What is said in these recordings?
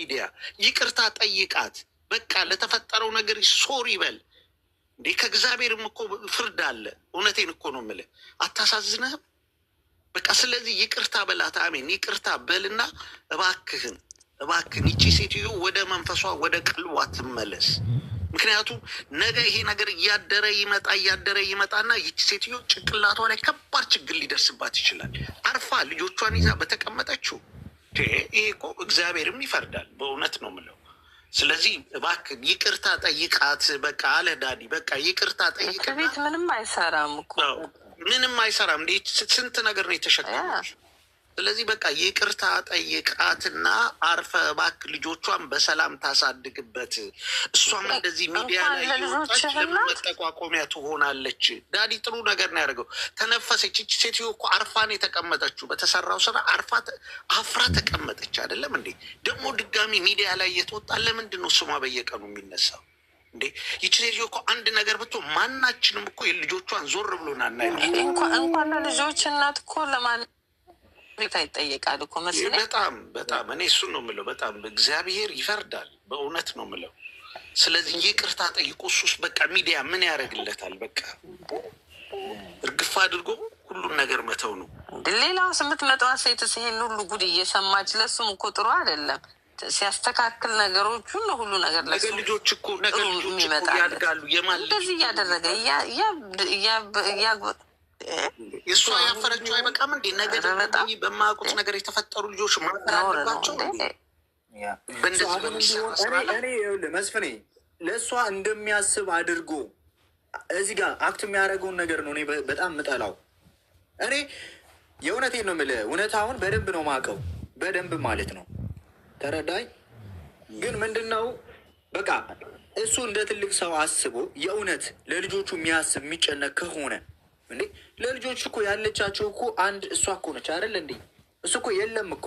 ሚዲያ ይቅርታ ጠይቃት። በቃ ለተፈጠረው ነገር ሶሪ በል እንዴ። ከእግዚአብሔርም እኮ ፍርድ አለ። እውነቴን እኮ ነው የምልህ። አታሳዝንህም? በቃ ስለዚህ ይቅርታ በላት። አሜን። ይቅርታ በልና እባክህን ይቺ ሴትዮ ወደ መንፈሷ ወደ ቀልቧ ትመለስ። ምክንያቱም ነገ ይሄ ነገር እያደረ ይመጣና ይቺ ሴትዮ ጭንቅላቷ ላይ ከባድ ችግር ሊደርስባት ይችላል። አርፋ ልጆቿን ይዛ በተቀመጠችው ይሄ እኮ እግዚአብሔርም ይፈርዳል። በእውነት ነው የምለው። ስለዚህ እባክህ ይቅርታ ጠይቃት። በቃ አለ ዳዲ። በቃ ይቅርታ ጠይቃት። ቤት ምንም አይሰራም እኮ ምንም አይሰራም። ስንት ነገር ነው የተሸከመች። ስለዚህ በቃ ይቅርታ ጠይቃትና አርፈ እባክህ ልጆቿን በሰላም ታሳድግበት። እሷም እንደዚህ ሚዲያ ላይ የወጣች ለምን መጠቋቆሚያ ትሆናለች? ዳዲ ጥሩ ነገር ነው ያደርገው። ተነፈሰች። ይህች ሴትዮ እኮ አርፋን የተቀመጠችው በተሰራው ስራ አፍራ ተቀመጠች። አይደለም እንዴ? ደግሞ ድጋሚ ሚዲያ ላይ እየተወጣ ለምንድን ነው ስሟ በየቀኑ የሚነሳው? እንዴ ይቺ ሴትዮ እኮ አንድ ነገር ብትሆን ማናችንም እኮ የልጆቿን ዞር ብሎና እናይ። እንኳን ለልጆች እናት እኮ ለማን ይጠየቃል እኮ መስሎኝ። በጣም እኔ እሱን ነው የምለው። በጣም እግዚአብሔር ይፈርዳል። በእውነት ነው የምለው። ስለዚህ ይቅርታ ጠይቁ። እሱስ በቃ ሚዲያ ምን ያደርግለታል? በቃ እርግፍ አድርጎ ሁሉን ነገር መተው ነው። ሌላው ስምት መጠዋ ሴትስ ይሄን ሁሉ ጉድ እየሰማች ለሱም እኮ ጥሩ አይደለም። ሲያስተካክል ነገሮቹን ሁሉ ነገር ነገ ልጆች እኮ ያድጋሉ። እንደዚህ እያደረገ የእሷ ያፈረችው አይበቃም እንዴ? ነገ በማያውቁት ነገር የተፈጠሩ ልጆች ማፈር አለባቸው። መስፍኔ ለእሷ እንደሚያስብ አድርጎ እዚህ ጋር አክት የሚያደርገውን ነገር ነው እኔ በጣም ምጠላው። እኔ የእውነቴን ነው የምልህ። እውነታውን በደንብ ነው ማውቀው፣ በደንብ ማለት ነው። ተረዳኝ። ግን ምንድን ነው በቃ እሱ እንደ ትልቅ ሰው አስቦ የእውነት ለልጆቹ የሚያስብ የሚጨነቅ ከሆነ እንዴ ለልጆቹ እኮ ያለቻቸው እኮ አንድ እሷ እኮ ነች አይደል እንዴ? እሱ እኮ የለም እኮ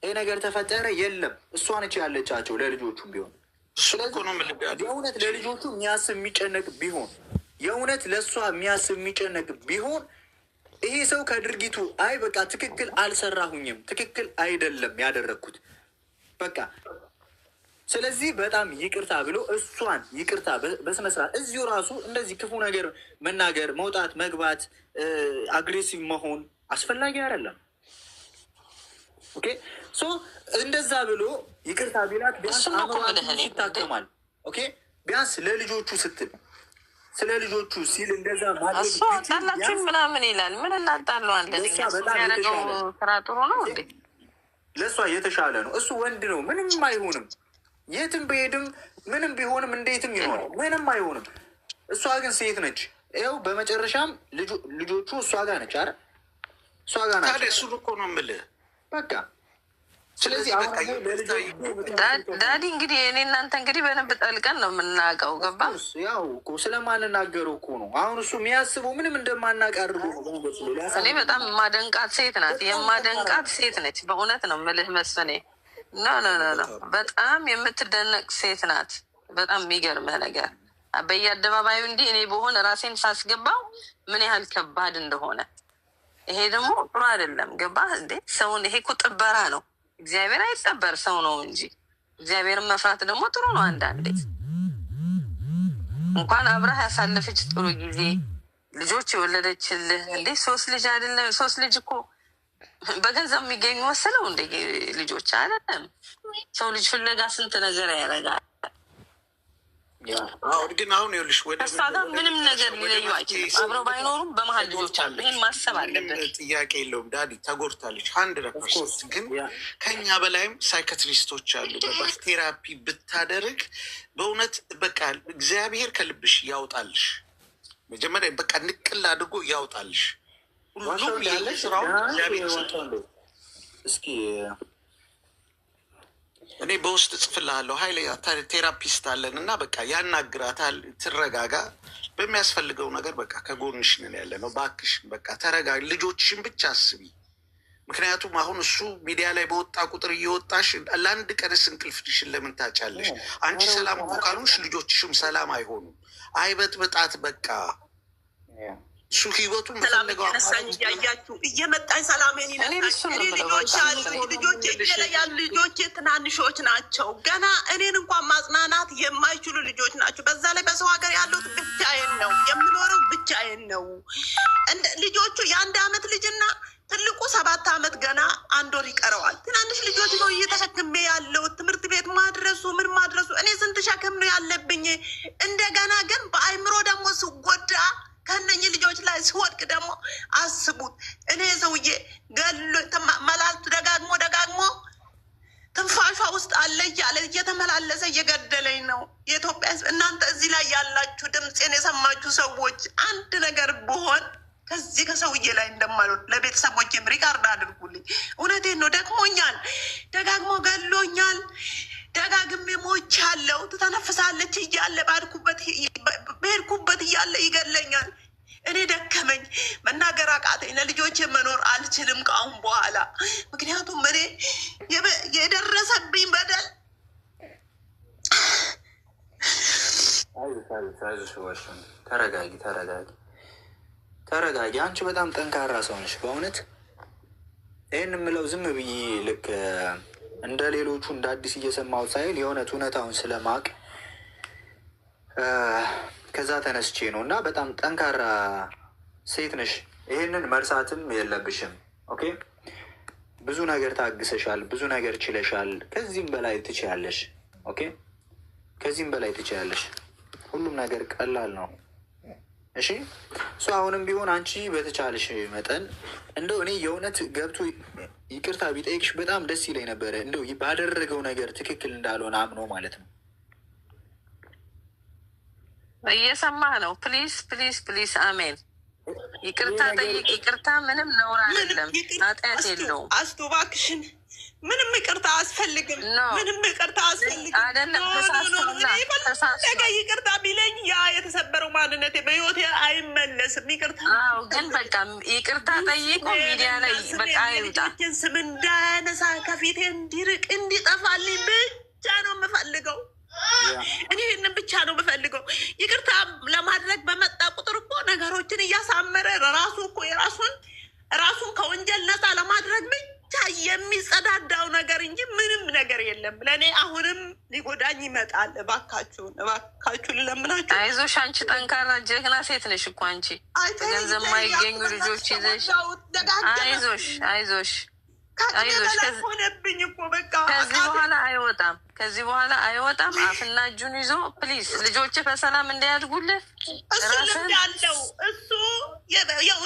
ይሄ ነገር ተፈጠረ የለም፣ እሷ ነች ያለቻቸው ለልጆቹም ቢሆን። የእውነት ለልጆቹ የሚያስብ የሚጨነቅ ቢሆን፣ የእውነት ለእሷ የሚያስብ የሚጨነቅ ቢሆን ይሄ ሰው ከድርጊቱ አይ በቃ ትክክል አልሰራሁኝም፣ ትክክል አይደለም ያደረግኩት በቃ ስለዚህ በጣም ይቅርታ ብሎ እሷን ይቅርታ በስነስርዓት እዚሁ ራሱ እንደዚህ ክፉ ነገር መናገር፣ መውጣት፣ መግባት፣ አግሬሲቭ መሆን አስፈላጊ አይደለም። ኦኬ ሶ እንደዛ ብሎ ይቅርታ ቢላት ቢያንስ ይታከማል። ኦኬ ቢያንስ ለልጆቹ ስትል ስለ ልጆቹ ሲል እንደዛ ማድረግ ጣላችሁ ምናምን ይላል። ምን እናጣለዋለን? ያደረገው ስራ ጥሩ ነው እንዴ? ለእሷ የተሻለ ነው። እሱ ወንድ ነው፣ ምንም አይሆንም። የትም በሄድም ምንም ቢሆንም እንዴትም ይሆናል፣ ምንም አይሆንም። እሷ ግን ሴት ነች። ይኸው በመጨረሻም ልጆቹ እሷ ጋር ነች። አረ እሷ ጋር ናቸው። ታዲያ እሱን እኮ ነው የምልህ በቃ። ስለዚህ ዳዲ እንግዲህ እኔ እናንተ እንግዲህ በደንብ ጠልቀን ነው የምናውቀው። ገባ? ያው እኮ ስለማንናገረው እኮ ነው። አሁን እሱ የሚያስበው ምንም እንደማናውቅ አድርጎ ነው። እኔ በጣም የማደንቃት ሴት ናት፣ የማደንቃት ሴት ነች። በእውነት ነው የምልህ መስፍኔ። ኖ በጣም የምትደነቅ ሴት ናት። በጣም የሚገርምህ ነገር በየአደባባዩ እንዲህ እኔ በሆነ ራሴን ሳስገባው ምን ያህል ከባድ እንደሆነ። ይሄ ደግሞ ጥሩ አይደለም። ገባህ እንዴ? ሰውን ይሄ እኮ ጥበራ ነው። እግዚአብሔር አይጠበር ሰው ነው እንጂ። እግዚአብሔርን መፍራት ደግሞ ጥሩ ነው። አንዳንዴ እንኳን አብረህ ያሳለፈች ጥሩ ጊዜ ልጆች የወለደችልህ እንዴ 3 ልጅ አይደለም 3 ልጅ እኮ በገንዘብ የሚገኙ መሰለው እንደ ልጆች አይደለም። ሰው ልጅ ፍለጋ ስንት ነገር ያደርጋል። ግን አሁን ይኸውልሽ እሷ ጋር ምንም ነገር ሊለዩ አይችልም። አብረው ባይኖሩም በመሀል ልጆች አሉ። ይህን ማሰብ አለብን። ጥያቄ የለውም። ዳዲ ተጎድታለች 100%። ግን ከኛ በላይም ሳይካትሪስቶች አሉ። ገባሽ? ቴራፒ ብታደርግ በእውነት በቃ እግዚአብሔር ከልብሽ ያውጣልሽ። መጀመሪያ በቃ ንቅል አድርጎ ያውጣልሽ። ሁሉም ያለ ስራውን እግዚአብሔር ይሰጣል። እስኪ እኔ በውስጥ ጽፍልሃለሁ። ሀይሌ ቴራፒስት አለን እና በቃ ያናግራታል። ትረጋጋ። በሚያስፈልገው ነገር በቃ ከጎንሽ ነን ያለ ነው። እባክሽን በቃ ተረጋጊ። ልጆችሽን ብቻ አስቢ። ምክንያቱም አሁን እሱ ሚዲያ ላይ በወጣ ቁጥር እየወጣሽ ለአንድ ቀንስ እንቅልፍሽን ለምን ታጫለሽ? አንቺ ሰላም እኮ ካልሆንሽ ልጆችሽም ሰላም አይሆኑም። አይበጥብጣት በቃ እሱ ህይወቱን ሰላም እያነሳኝ እያያችሁ እየመጣኝ ሰላሜን ይነሳኝ። ልጆች አሉ፣ ልጆች ላይ ያሉ ልጆች ትናንሾች ናቸው። ገና እኔን እንኳን ማጽናናት የማይችሉ ልጆች ናቸው። በዛ ላይ በሰው ሀገር ያሉት ብቻዬን ነው የምኖረው፣ ብቻዬን ነው። ልጆቹ የ1 አመት ልጅና ትልቁ 7 አመት ገና 1 ወር ይቀረዋል። ትናንሽ ልጆች ነው እየተሸክሜ ያለው ትምህርት ቤት ማድረሱ ምን ማድረሱ። እኔ ስንት ሸክም ነው ያለብኝ። እንደገና ግን በአይምሮ ደግሞ ስጎዳ ከነኚህ ልጆች ላይ ስወድቅ ደግሞ አስቡት። እኔ ሰውዬ ገሎ መላልቱ ደጋግሞ ትንፋሿ ውስጥ አለ እያለ እየተመላለሰ እየገደለኝ ነው የኢትዮጵያ ሕዝብ። እናንተ እዚህ ላይ ያላችሁ ድምፄን የሰማችሁ ሰዎች አንድ ነገር ብሆን ከዚህ ከሰውዬ ላይ እንደማልሆን ለቤተሰቦችም ሪካርድ አድርጉልኝ። እውነቴን ነው። ደክሞኛል፣ ደጋግሞ ገሎኛል፣ ደጋግሜ ሞቻለሁ። ትተነፍሳለች እያለ በሄድኩበት እያለ ይገለኛል። እኔ ደከመኝ፣ መናገር አቃተኝ። ለልጆቼ መኖር አልችልም ከአሁን በኋላ። ምክንያቱም እኔ የደረሰብኝ በደል ተረጋጊ። አንቺ በጣም ጠንካራ ሰው ነሽ በእውነት። ይህን የምለው ዝም ብዬ ልክ እንደ ሌሎቹ እንደ አዲስ እየሰማሁት ሳይሆን የእውነት እውነታውን ስለማቅ ከዛ ተነስቼ ነው። እና በጣም ጠንካራ ሴት ነሽ። ይህንን መርሳትም የለብሽም። ኦኬ፣ ብዙ ነገር ታግሰሻል፣ ብዙ ነገር ችለሻል። ከዚህም በላይ ትችያለሽ። ኦኬ፣ ከዚህም በላይ ትችያለሽ። ሁሉም ነገር ቀላል ነው። እሺ፣ እሱ አሁንም ቢሆን አንቺ በተቻለሽ መጠን እንደው እኔ የእውነት ገብቶ ይቅርታ ቢጠይቅሽ በጣም ደስ ይለኝ ነበረ። እንደው ባደረገው ነገር ትክክል እንዳልሆነ አምኖ ማለት ነው። እየሰማህ ነው? ፕሊዝ ፕሊዝ ፕሊዝ። አሜን። ይቅርታ ጠይቅ። ይቅርታ ምንም ነውር አይደለም፣ ኃጢአት የለውም። አስቱ እባክሽን፣ ምንም ይቅርታ አያስፈልግም። ምንም ይቅርታ አያስፈልግም። አይደለም ነገ ይቅርታ ቢለኝ ያ የተሰበረው ማንነቴ በህይወቴ አይመለስም። ይቅርታ ግን በቃ ይቅርታ ጠይቆ ሚዲያ ላይ በቃ ይውጣ። ስም እንዳያነሳ ከፊቴ እንዲርቅ እንዲጠፋልኝ ብቻ ነው የምፈልገው። እኔ ይህንን ብቻ ነው የምፈልገው። ይቅርታ ለማድረግ በመጣ ቁጥር እኮ ነገሮችን እያሳመረ ራሱ እኮ ራሱን ከወንጀል ነፃ ለማድረግ ብቻ የሚጸዳዳው ነገር እንጂ ምንም ነገር የለም። ለእኔ አሁንም ሊጎዳኝ ይመጣል። እባካችሁን ልለምናችሁ። አይዞሽ፣ አንቺ ጠንካራ ጀግና ሴት ነሽ እኮ አንቺ። ገንዘብ ማይገኙ ልጆች ይዘሽ አይዞሽ አይዞሽ አይዞሽ። ሆነብኝ እኮ በቃ ከዚህ በኋላ አይወጣም። አፍና እጁን ይዞ ፕሊዝ ልጆች በሰላም እንዲያድጉልህ። እሱ ልምድ አለው።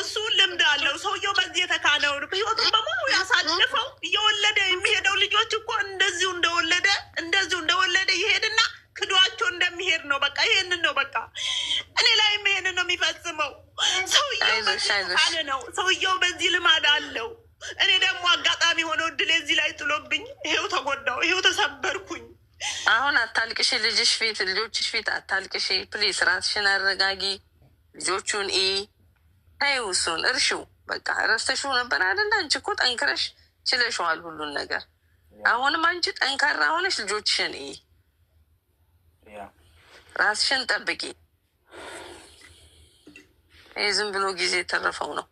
እሱ ልምድ አለው። ሰውየው በዚህ የተካነው ህይወቱን በሙሉ ያሳልፈው እየወለደ የሚሄደው ልጆች እኮ እንደዚሁ እንደወለደ ይሄድና ክዷቸው እንደሚሄድ ነው። በቃ ይሄንን ነው በቃ እኔ ላይም ይሄንን ነው የሚፈጽመው። ሰውየው በዚህ የተካነ ነው። ሰውየው በዚህ ልማድ አለው። እኔ ደግሞ አጋጣሚ ሆነው እድል እዚህ ላይ ጥሎብኝ ይሄው ተጎዳው፣ ይሄው ተሰበርኩኝ። አሁን አታልቅሽ፣ ልጆችሽ ፊት አታልቅሽ። ፕሊስ ራስሽን አረጋጊ። ልጆቹን ተይው፣ እሱን እርሺው። በቃ ረስተሽው ነበር አይደለ? አንቺ እኮ ጠንክረሽ ችለሽዋል ሁሉን ነገር። አሁንም አንቺ ጠንካራ ሆነሽ ልጆችሽን ራስሽን ጠብቂ። ይህ ዝም ብሎ ጊዜ የተረፈው ነው።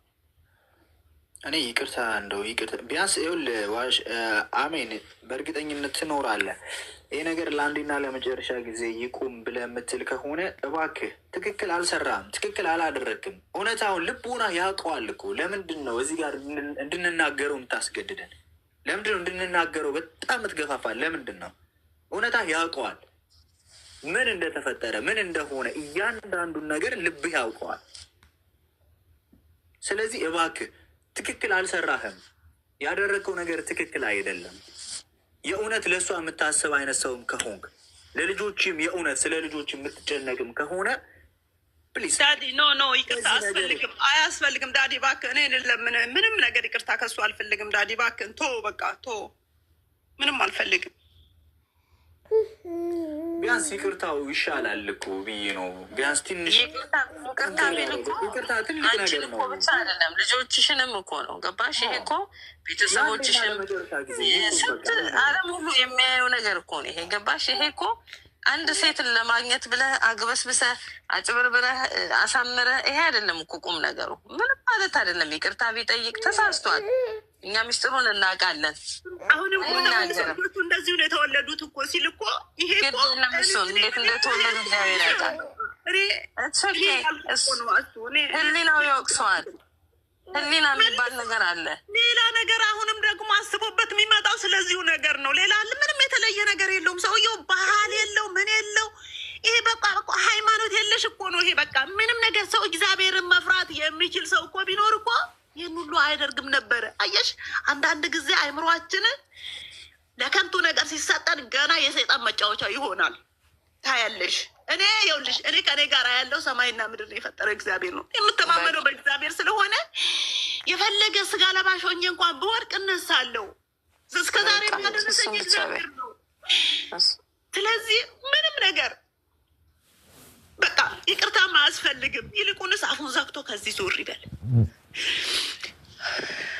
እኔ ይቅርታ ቢያንስ ይኸውልህ አሜን፣ በእርግጠኝነት ትኖራለህ። ይህ ነገር ለአንዴና ለመጨረሻ ጊዜ ይቁም ብለህ የምትል ከሆነ እባክህ፣ ትክክል አልሰራም፣ ትክክል አላደረግም። እውነታውን ልቦና ያውቀዋል እኮ። ለምንድን ነው እዚህ ጋር እንድንናገረው የምታስገድደን? ለምንድን ነው እንድንናገረው በጣም የምትገፋፋል? ለምንድን ነው? እውነታ ያውቀዋል፣ ምን እንደተፈጠረ ምን እንደሆነ እያንዳንዱን ነገር ልብህ ያውቀዋል። ስለዚህ እባክህ ትክክል አልሰራህም። ያደረግከው ነገር ትክክል አይደለም። የእውነት ለእሷ የምታስብ አይነት ሰውም ከሆንክ ለልጆችም የእውነት ስለ ልጆች የምትጨነቅም ከሆነ ፕሊዝ ዳዲ ኖ ይቅርታ አያስፈልግም ዳዲ እባክህ። እኔ ምንም ነገር ይቅርታ ከሱ አልፈልግም ዳዲ እባክህን በቃ ምንም አልፈልግም። ቢያንስ ይቅርታው ይሻላል እኮ ብዬ ነው። ቢያንስ ትንሽ ይቅርታ ትልቅ ነገር ነው ብቻ አይደለም፣ ልጆችሽንም እኮ ነው። ገባሽ? ይሄ እኮ ቤተሰቦችሽም ስንት ዓለም ሁሉ የሚያየው ነገር እኮ ነው ይሄ። ገባሽ? ይሄ እኮ አንድ ሴትን ለማግኘት ብለህ አግበስብሰህ አጭበርብረህ አሳምረህ ይሄ አይደለም እኮ ቁም ነገሩ። ምንም ማለት አይደለም። ይቅርታ ቢጠይቅ ተሳስቷል። እኛ ምስጢሩን እናውቃለን። አሁንም ሰዎቹ እንደዚሁ ነው የተወለዱት እኮ ሲል እኮ ይሄ እኮ ለምሱን እንዴት እንደተወለዱ እግዚአብሔር ያውቃል። ህሊናው ይወቅሰዋል። ህሊና የሚባል ነገር አለ። ሌላ ነገር አሁንም ደግሞ አስቦበት የሚመጣው ስለዚሁ ነገር ነው። ሌላ ምንም የተለየ ነገር የለውም። ሰውየው ባህል የለው ምን የለው። ይሄ በቃ ሃይማኖት የለሽ እኮ ነው። ይሄ በቃ ምንም ነገር ሰው እግዚአብሔርን መፍራት የሚችል ሰው እኮ ቢኖር እኮ ይህን ሁሉ አያደርግም ነበረ። አየሽ፣ አንዳንድ ጊዜ አይምሯችን ለከንቱ ነገር ሲሰጠን ገና የሰይጣን መጫወቻ ይሆናል። ታያለሽ። እኔ ይኸውልሽ፣ እኔ ከኔ ጋር ያለው ሰማይና ምድር የፈጠረ እግዚአብሔር ነው። የምተማመነው በእግዚአብሔር ስለሆነ የፈለገ ስጋ ለባሽ ሆኜ እንኳን ብወድቅ እነሳለሁ። እስከዛሬ የሚያደረሰኝ እግዚአብሔር ነው። ስለዚህ ምንም ነገር በቃ ይቅርታም አያስፈልግም። ይልቁንስ አፉን ዘግቶ ከዚህ ዞር ይበል።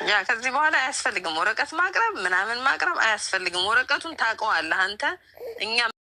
ያ ከዚህ በኋላ አያስፈልግም። ወረቀት ማቅረብ ምናምን ማቅረብ አያስፈልግም። ወረቀቱን ታውቀዋለህ አንተ። እኛ